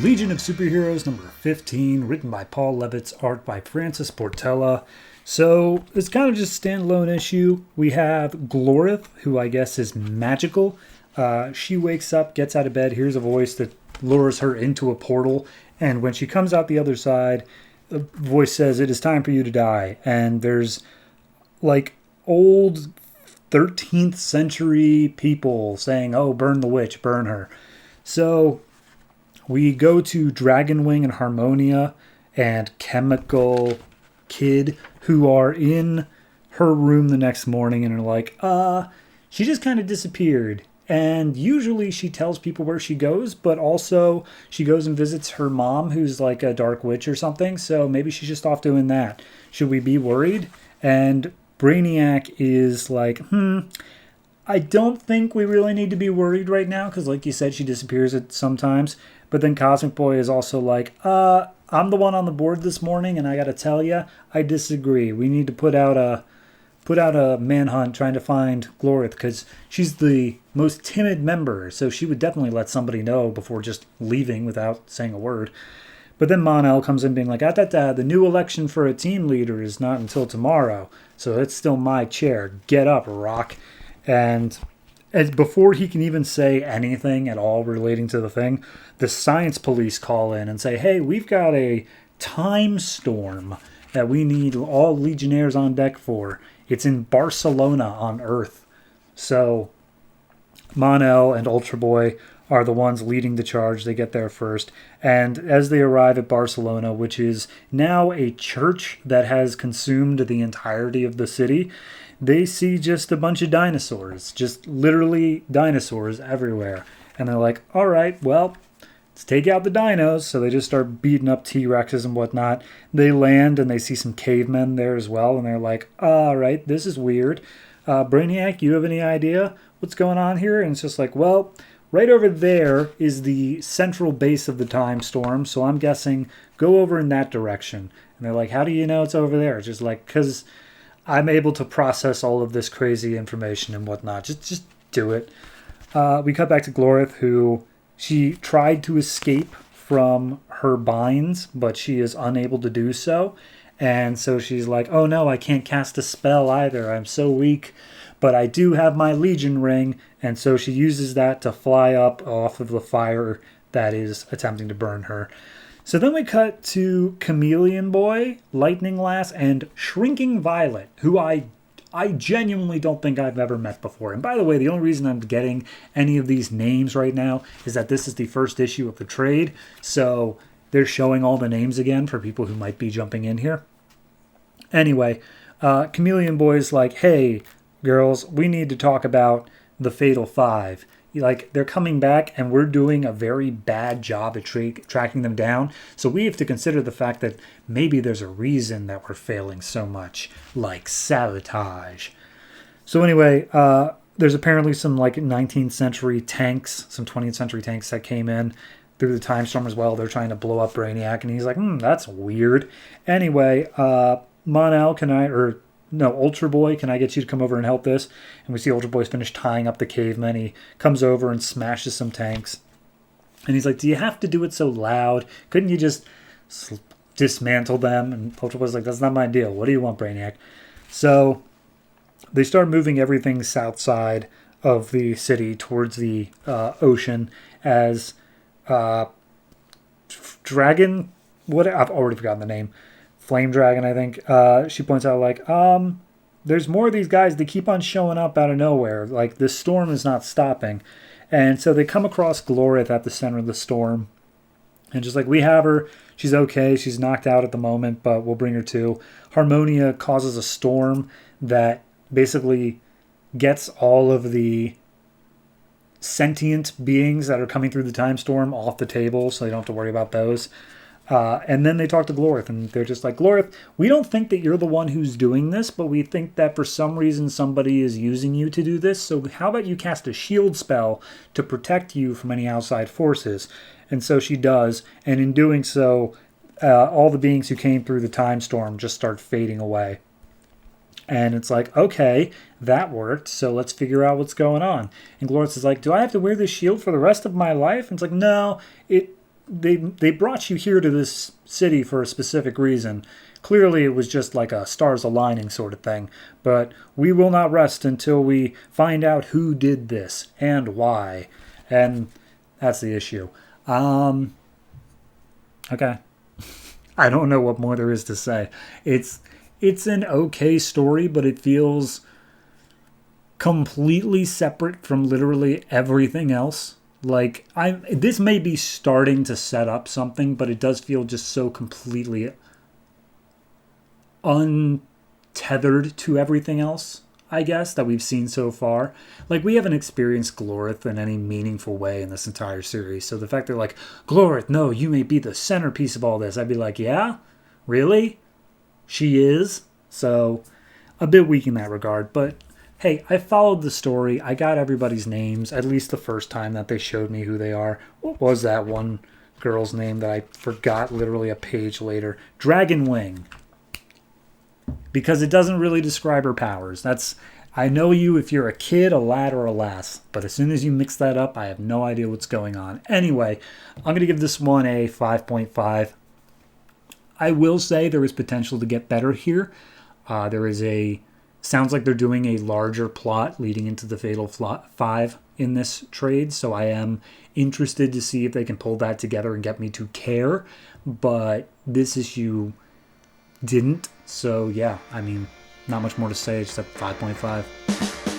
Legion of Superheroes number 15, written by Paul Levitz, art by Francis Portella. So it's kind of just a standalone issue. We have Glorith, who I guess is magical. She wakes up, gets out of bed, hears a voice that lures her into a portal, and when she comes out the other side, the voice says, "It is time for you to die." And there's like old 13th century people saying, "Oh, burn the witch, burn her." So we go to Dragonwing and Harmonia and Chemical Kid, who are in her room the next morning and are like, she just kind of disappeared. And usually she tells people where she goes, but also she goes and visits her mom, who's like a dark witch or something. So maybe she's just off doing that. Should we be worried? And Brainiac is like, I don't think we really need to be worried right now, because like you said, she disappears at sometimes. But then Cosmic Boy is also like, I'm the one on the board this morning, and I gotta tell you, I disagree. We need to put out a manhunt trying to find Glorith, because she's the most timid member, so she would definitely let somebody know before just leaving without saying a word. But then Mon-El comes in being like, the new election for a team leader is not until tomorrow, so it's still my chair. Get up, Rock. And before he can even say anything at all relating to the thing, the science police call in and say, hey, we've got a time storm that we need all Legionnaires on deck for. It's in Barcelona on Earth. So Mon-El and Ultra Boy are the ones leading the charge. They get there first. And as they arrive at Barcelona, which is now a church that has consumed the entirety of the city, they see just a bunch of dinosaurs, just literally dinosaurs everywhere. And they're like, all right, well, let's take out the dinos. So they just start beating up T-Rexes and whatnot. They land and they see some cavemen there as well. And they're like, all right, this is weird. Brainiac, you have any idea what's going on here? And it's just like, well, right over there is the central base of the time storm. So I'm guessing go over in that direction. And they're like, how do you know it's over there? It's just like, because I'm able to process all of this crazy information and whatnot. Just do it. We cut back to Glorith, who she tried to escape from her binds, but she is unable to do so. And so she's like, oh no, I can't cast a spell either. I'm so weak, but I do have my Legion ring. And so she uses that to fly up off of the fire that is attempting to burn her. So then we cut to Chameleon Boy, Lightning Lass, and Shrinking Violet, who I genuinely don't think I've ever met before. And by the way, the only reason I'm getting any of these names right now is that this is the first issue of the trade. So they're showing all the names again for people who might be jumping in here. Anyway, Chameleon Boy's like, hey, girls, we need to talk about the Fatal Five. Like, they're coming back and we're doing a very bad job at tracking them down. So we have to consider the fact that maybe there's a reason that we're failing so much, like sabotage. So anyway, there's apparently some like 19th century tanks, some 20th century tanks that came in through the time storm as well. They're trying to blow up Brainiac, and he's like, that's weird. Anyway, Mon-El, Ultra Boy, can I get you to come over and help this? And we see Ultra Boy's finished tying up the cavemen. He comes over and smashes some tanks. And he's like, do you have to do it so loud? Couldn't you just dismantle them? And Ultra Boy's like, that's not my deal. What do you want, Brainiac? So they start moving everything south side of the city towards the ocean as Dragon... I've already forgotten the name. Flame Dragon, I think. She points out, like, there's more of these guys. They keep on showing up out of nowhere. Like, this storm is not stopping. And so they come across Glorith at the center of the storm. And just like, we have her. She's okay. She's knocked out at the moment, but we'll bring her to. Harmonia causes a storm that basically gets all of the sentient beings that are coming through the time storm off the table, so they don't have to worry about those. And then they talk to Glorith, and they're just like, Glorith, we don't think that you're the one who's doing this, but we think that for some reason somebody is using you to do this, so how about you cast a shield spell to protect you from any outside forces? And so she does, and in doing so, all the beings who came through the time storm just start fading away. And it's like, okay, that worked, so let's figure out what's going on. And Glorith is like, do I have to wear this shield for the rest of my life? And it's like, no, they brought you here to this city for a specific reason. Clearly, it was just like a stars aligning sort of thing. But we will not rest until we find out who did this and why. And that's the issue. Okay. I don't know what more there is to say. It's an okay story, but it feels completely separate from literally everything else. Like this may be starting to set up something, but it does feel just so completely untethered to everything else, I guess, that we've seen so far. Like, we haven't experienced Glorith in any meaningful way in this entire series. So the fact they're like, Glorith, no, you may be the centerpiece of all this, I'd be like, yeah? Really? She is? So, a bit weak in that regard. But, hey, I followed the story. I got everybody's names, at least the first time that they showed me who they are. What was that one girl's name that I forgot literally a page later? Dragonwing. Because it doesn't really describe her powers. I know you if you're a kid, a lad, or a lass. But as soon as you mix that up, I have no idea what's going on. Anyway, I'm going to give this one a 5.5. I will say there is potential to get better here. Sounds like they're doing a larger plot leading into the Fatal 5 in this trade. So I am interested to see if they can pull that together and get me to care. But this issue didn't. So yeah, I mean, not much more to say except 5.5.